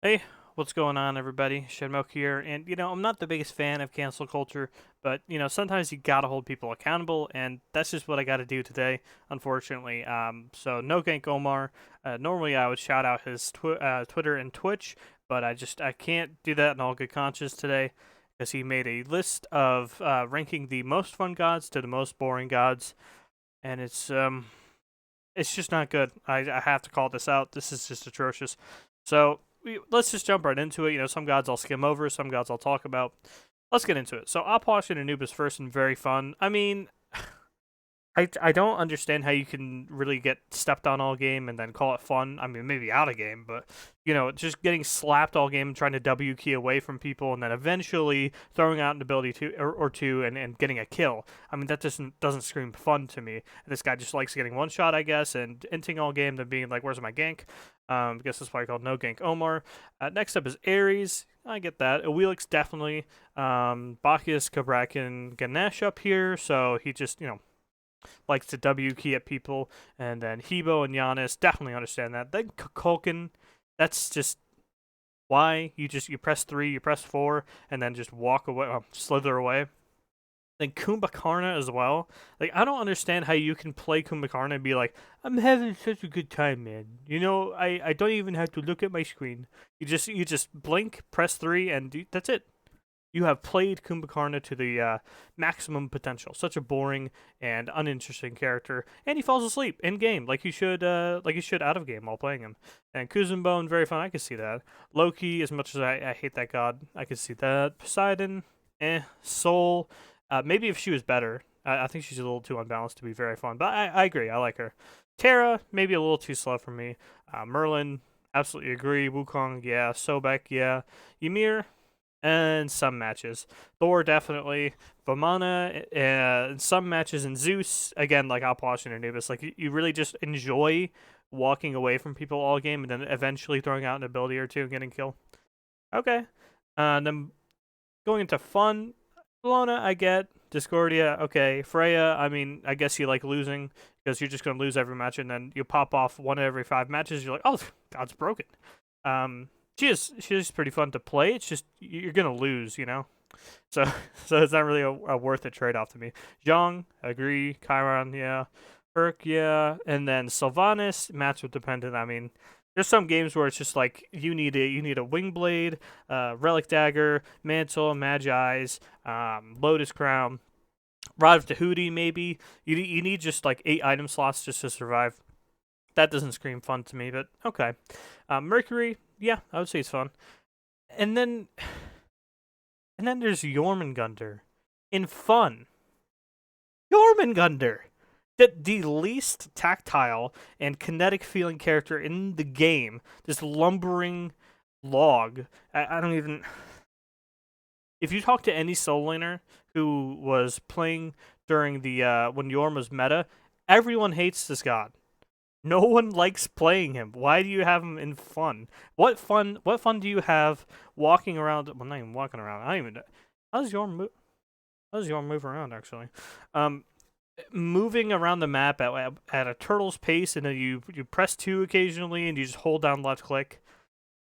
Hey, what's going on, everybody? Shedmoke here, and I'm not the biggest fan of cancel culture, but sometimes you gotta hold people accountable, and that's just what I gotta do today, unfortunately. So NoGankOmar, normally I would shout out his Twitter and Twitch, but I can't do that in all good conscience today, because he made a list of ranking the most fun gods to the most boring gods, and it's just not good. I have to call this out. This is just atrocious. So let's just jump right into it. Some gods I'll skim over, some gods I'll talk about. Let's get into it. So Opwash and Anubis first and very fun. I mean, I don't understand how you can really get stepped on all game and then call it fun. I mean, maybe out of game, but just getting slapped all game and trying to W key away from people and then eventually throwing out an ability or two and getting a kill. I mean, that doesn't scream fun to me. This guy just likes getting one shot, I guess, and inting all game, then being like, "Where's my gank?" I guess that's why I called NoGankOmar. Next up is Ares. I get that. Awilix definitely. Bacchus, Kabrakin, Ganesh up here, so he just likes to W key at people, and then Hebo and Giannis definitely understand that. Then Kukulkan, that's just why you press 3, you press 4, and then just walk away, slither away. Then Kumbhakarna as well. Like, I don't understand how you can play Kumbhakarna and be like, I'm having such a good time, man. I don't even have to look at my screen. You just blink, press 3, and that's it. You have played Kumbhakarna to the maximum potential. Such a boring and uninteresting character, and he falls asleep in game, like you should out of game while playing him. And Kuzenbone, very fun. I can see that. Loki, as much as I hate that god, I can see that. Poseidon, Soul, maybe if she was better. I think she's a little too unbalanced to be very fun, but I agree. I like her. Terra, maybe a little too slow for me. Merlin, absolutely agree. Wukong, yeah. Sobek, yeah. Ymir, and some matches. Thor definitely. Vamana, some matches, and Zeus again, like Alpwash and Anubis. Like you really just enjoy walking away from people all game, and then eventually throwing out an ability or two and getting killed. Okay, then going into fun, Lona, I get. Discordia, okay. Freya, I mean, I guess you like losing because you're just gonna lose every match, and then you pop off one every 5 matches. You're like, oh, God's broken. Um, she's pretty fun to play. It's just you're gonna lose. So so it's not really a worth it trade off to me. Zhang, agree. Chiron, yeah. Herc, yeah. And then Sylvanas, matchup dependent. I mean, there's some games where it's just like you need a wing blade, relic dagger, mantle, magi's, lotus crown, rod of Tahuti maybe. You need just like 8 item slots just to survive. That doesn't scream fun to me, but okay. Mercury, yeah, I would say it's fun. And then there's Jormungandr in fun. Jormungandr, the least tactile and kinetic feeling character in the game. This lumbering log. I don't even. If you talk to any soul laner who was playing during the when Yorm was meta, everyone hates this god. No one likes playing him. Why do you have him in fun? What fun do you have walking around? Well, not even walking around. I don't even. How does Yorm move? How does Yorm move around actually? Um, Moving around the map at a turtle's pace, and then you press 2 occasionally, and you just hold down left click.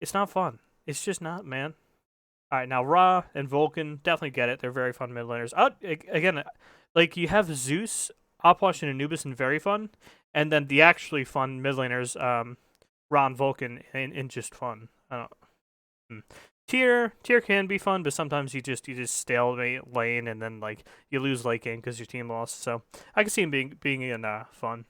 It's not fun. It's just not, man. All right, now Ra and Vulcan definitely get it. They're very fun mid laners. Again, like you have Zeus, Opwash, and Anubis, and very fun, and then the actually fun mid laners, Ra and Vulcan, and just fun. I don't. Hmm. Tier can be fun, but sometimes you just stalemate lane, and then like you lose late game because your team lost. So I can see him being in fun.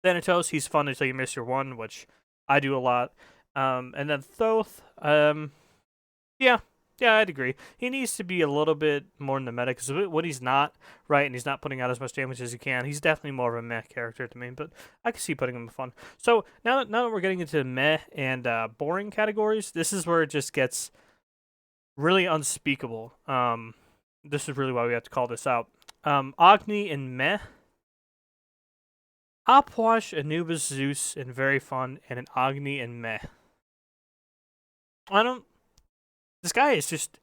Thanatos, he's fun until you miss your one, which I do a lot. And then Thoth, yeah, yeah, I'd agree. He needs to be a little bit more in the meta because when he's not right and he's not putting out as much damage as he can, he's definitely more of a meh character to me. But I can see putting him in fun. So now that we're getting into meh and boring categories, this is where it just gets really unspeakable. This is really why we have to call this out. Agni and meh. Opwash, Anubis, Zeus, and very fun, and an Agni and meh. I don't. This guy is just.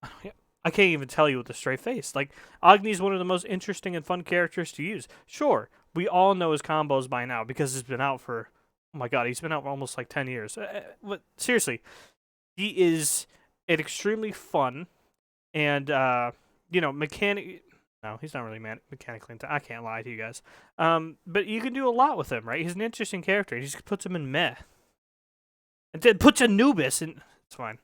I can't even tell you with a straight face. Like, Agni's one of the most interesting and fun characters to use. Sure, we all know his combos by now because it's been out for Oh my god, he's been out for almost like 10 years. What? Seriously, he is an extremely fun and mechanic. No, he's not really mechanically. I can't lie to you guys. But you can do a lot with him, right? He's an interesting character. He just puts him in meh, and then puts Anubis in. It's fine.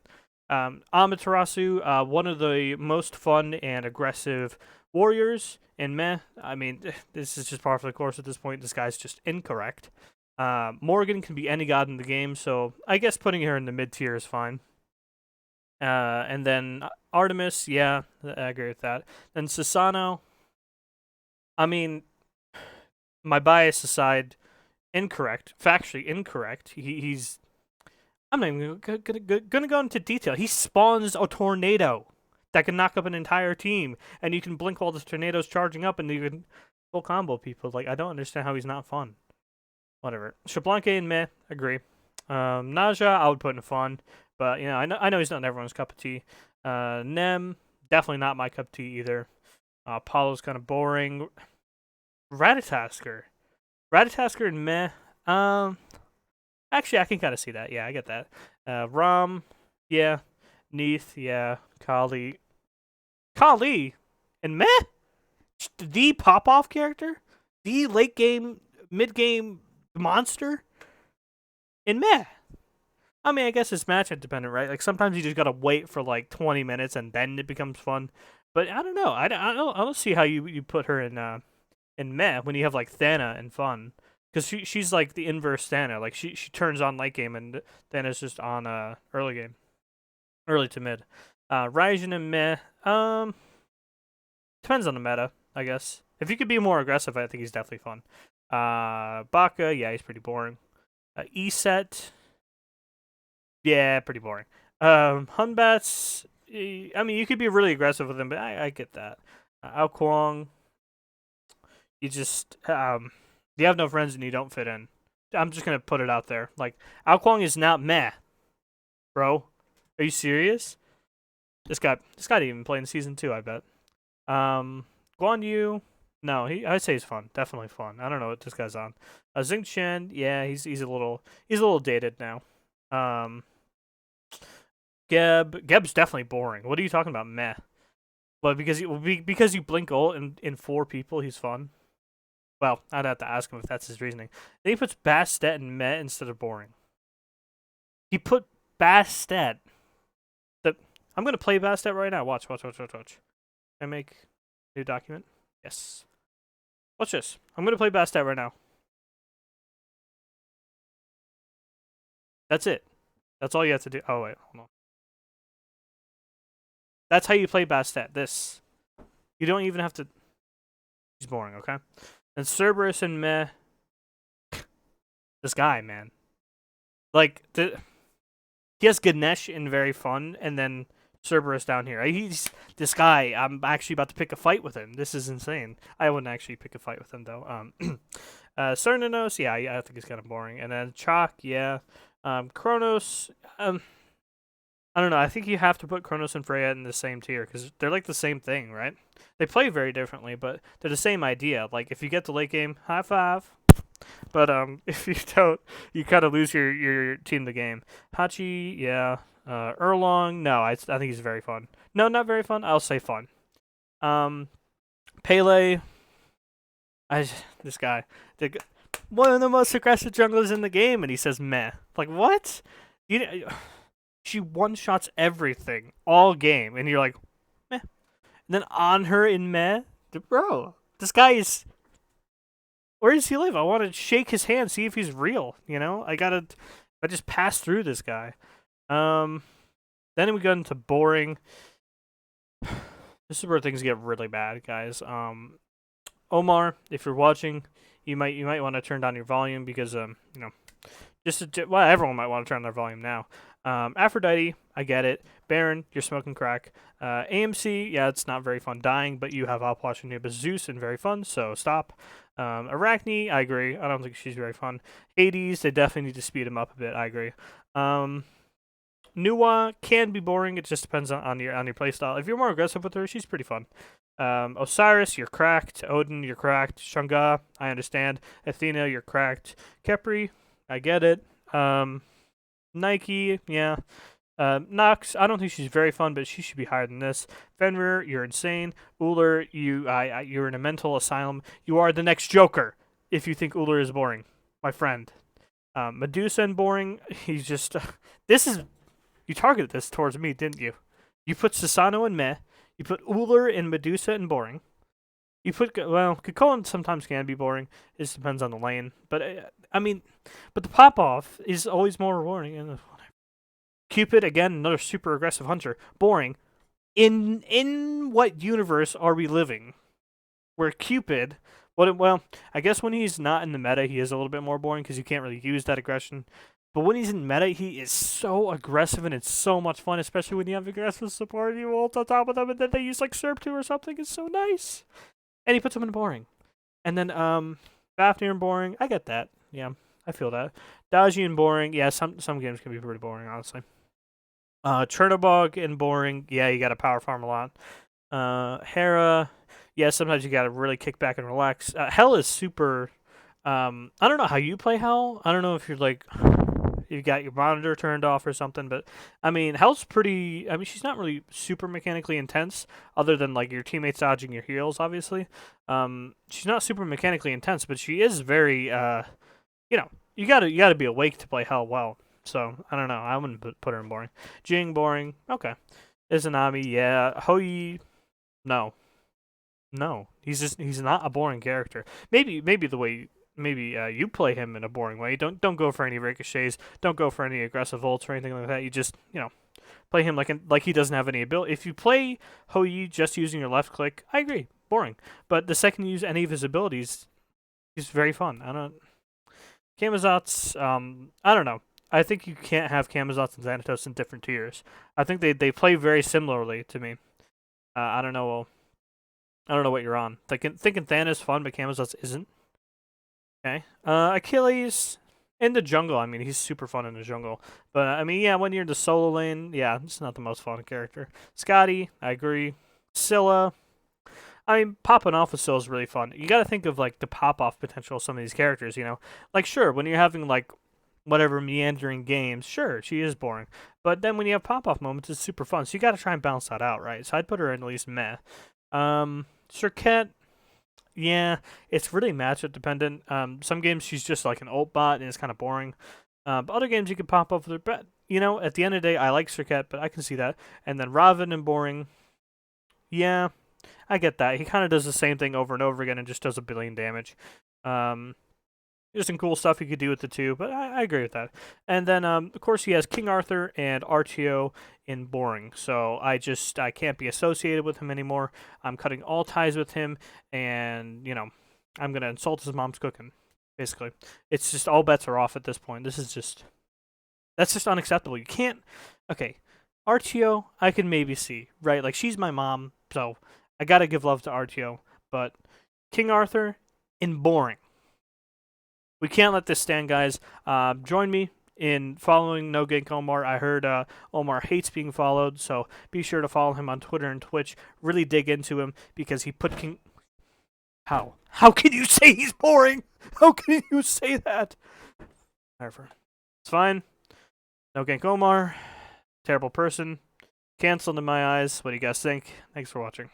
Amaterasu, one of the most fun and aggressive warriors in meh. I mean, this is just par for the course at this point. This guy's just incorrect. Morgan can be any god in the game, so I guess putting her in the mid tier is fine. And then Artemis, yeah, I agree with that. Then Susano, I mean, my bias aside, incorrect, factually incorrect. He's, I'm not even gonna go into detail. He spawns a tornado that can knock up an entire team, and you can blink while the tornado's charging up, and you can full combo people. Like, I don't understand how he's not fun. Whatever. Shablanke and meh, agree. Naja, I would put in fun. But, I know he's not everyone's cup of tea. Nem, definitely not my cup of tea either. Apollo's kind of boring. Ratatasker and meh. Actually, I can kind of see that. Yeah, I get that. Ram, yeah. Neath, yeah. Kali, and meh. The pop-off character? The late game, mid-game monster? And meh. I mean, I guess it's matchup dependent, right? Like, sometimes you just gotta wait for like 20 minutes and then it becomes fun. But I don't know. I don't see how you put her in meh when you have like Thana and fun, because she's like the inverse Thana. Like she turns on late game and Thana's just on early game, early to mid. Raijin and meh. Depends on the meta, I guess. If you could be more aggressive, I think he's definitely fun. Baka, yeah, he's pretty boring. Eset. Yeah, pretty boring. Hunbats, I mean, you could be really aggressive with him, but I get that. Ao Kuang, you just, you have no friends and you don't fit in. I'm just going to put it out there. Like, Ao Kuang is not meh, bro. Are you serious? This guy didn't even play in season 2, I bet. Guan Yu, no, I'd say he's fun. Definitely fun. I don't know what this guy's on. Xing Chen, yeah, he's a little dated now. Geb's definitely boring. What are you talking about, meh? But because you blink ult in 4 people, he's fun. Well, I'd have to ask him if that's his reasoning. Then he puts Bastet and meh instead of boring. He put Bastet. I'm gonna play Bastet right now. Watch. Can I make a new document? Yes. Watch this. I'm gonna play Bastet right now. That's it. That's all you have to do. Oh wait, hold on. That's how you play Bastet. This. You don't even have to. He's boring, okay? And Cerberus and meh. This guy, man. Like, he has Ganesh in very fun, and then Cerberus down here. He's this guy. I'm actually about to pick a fight with him. This is insane. I wouldn't actually pick a fight with him, though. Cernanos, yeah, I think he's kind of boring. And then Chalk, yeah. Kronos, I don't know. I think you have to put Kronos and Freya in the same tier because they're like the same thing, right? They play very differently, but they're the same idea. Like, if you get the late game, high five. But if you don't, you kind of lose your team the game. Hachi, yeah. Erlong, no, I think he's very fun. No, not very fun. I'll say fun. Pele, this guy, one of the most aggressive junglers in the game, and he says meh. Like, what? She one-shots everything all game, and you're like, meh. And then on her in meh, bro, this guy is. Where does he live? I want to shake his hand, see if he's real. I just pass through this guy. Then we go into boring. This is where things get really bad, guys. Omar, if you're watching, you might want to turn down your volume because everyone might want to turn their volume now. Aphrodite, I get it. Baron, you're smoking crack. AMC, yeah, it's not very fun dying, but you have Opwash and Nubus Zeus and very fun, so stop. Arachne, I agree. I don't think she's very fun. Hades, they definitely need to speed him up a bit. I agree. Nuwa can be boring. It just depends on your playstyle. If you're more aggressive with her, she's pretty fun. Osiris, you're cracked. Odin, you're cracked. Shunga, I understand. Athena, you're cracked. Kepri, I get it. Nike, yeah. Nox, I don't think she's very fun, but she should be higher than this. Fenrir, you're insane. Uller, you're in a mental asylum. You are the next Joker if you think Uller is boring, my friend. Medusa and boring. He's just. This is. You targeted this towards me, didn't you? You put Sasano and meh. You put Uller and Medusa and boring. You put Kikoan sometimes can be boring. It just depends on the lane. But I mean, but the pop off is always more rewarding. And Cupid again, another super aggressive hunter. Boring. In what universe are we living? Where Cupid, well, I guess when he's not in the meta, he is a little bit more boring because you can't really use that aggression. But when he's in meta, he is so aggressive and it's so much fun, especially when you have aggressive support and you ult on top of them and then they use like Serp 2 or something. It's so nice. And he puts him in boring. And then Fafnir and boring. I get that. Yeah, I feel that. Daji and boring. Yeah, some games can be pretty boring, honestly. Chernobog and boring. Yeah, you got to power farm a lot. Hera. Yeah, sometimes you got to really kick back and relax. Hell is super. I don't know how you play Hell. I don't know if you're like you got your monitor turned off or something, but I mean, Hell's pretty. I mean, she's not really super mechanically intense, other than like your teammates dodging your heals, obviously. She's not super mechanically intense, but she is very. You gotta be awake to play Hell well. So I don't know. I wouldn't put her in boring. Jing boring. Okay. Izanami, yeah. Hoi, no. No, he's not a boring character. Maybe the way you play him in a boring way. Don't go for any ricochets. Don't go for any aggressive ults or anything like that. You just play him like he doesn't have any ability. If you play Hou just using your left click, I agree, boring. But the second you use any of his abilities, he's very fun. I don't Camazotz. I don't know. I think you can't have Camazotz and Xanatos in different tiers. I think they play very similarly to me. I don't know. Well, I don't know what you're on. Thinking Than is fun, but Camazotz isn't. Okay. Achilles in the jungle. I mean, he's super fun in the jungle. But I mean, yeah, when you're in the solo lane, yeah, it's not the most fun character. Scotty, I agree. Scylla. I mean, popping off with Scylla is really fun. You got to think of like the pop off potential of some of these characters. Like sure, when you're having like whatever meandering games, sure, she is boring. But then when you have pop off moments, it's super fun. So you got to try and balance that out, right? So I'd put her in at least meh. Serket, yeah, it's really matchup dependent. Some games she's just like an ult bot and it's kind of boring. But other games you can pop up with her. But at the end of the day, I like Serket, but I can see that. And then Raven and boring, yeah, I get that. He kind of does the same thing over and over again and just does a billion damage. There's some cool stuff you could do with the two, but I agree with that. And then, of course, he has King Arthur and RTO in boring. So I can't be associated with him anymore. I'm cutting all ties with him, and, I'm going to insult his mom's cooking, basically. It's just all bets are off at this point. That's just unacceptable. You can't, okay, RTO, I can maybe see, right? Like, she's my mom, so I got to give love to RTO. But King Arthur in boring. We can't let this stand, guys. Join me in following NoGankOmar. I heard Omar hates being followed, so be sure to follow him on Twitter and Twitch. Really dig into him because he put King... How? How can you say he's boring? How can you say that? Whatever. It's fine. NoGankOmar. Terrible person. Canceled in my eyes. What do you guys think? Thanks for watching.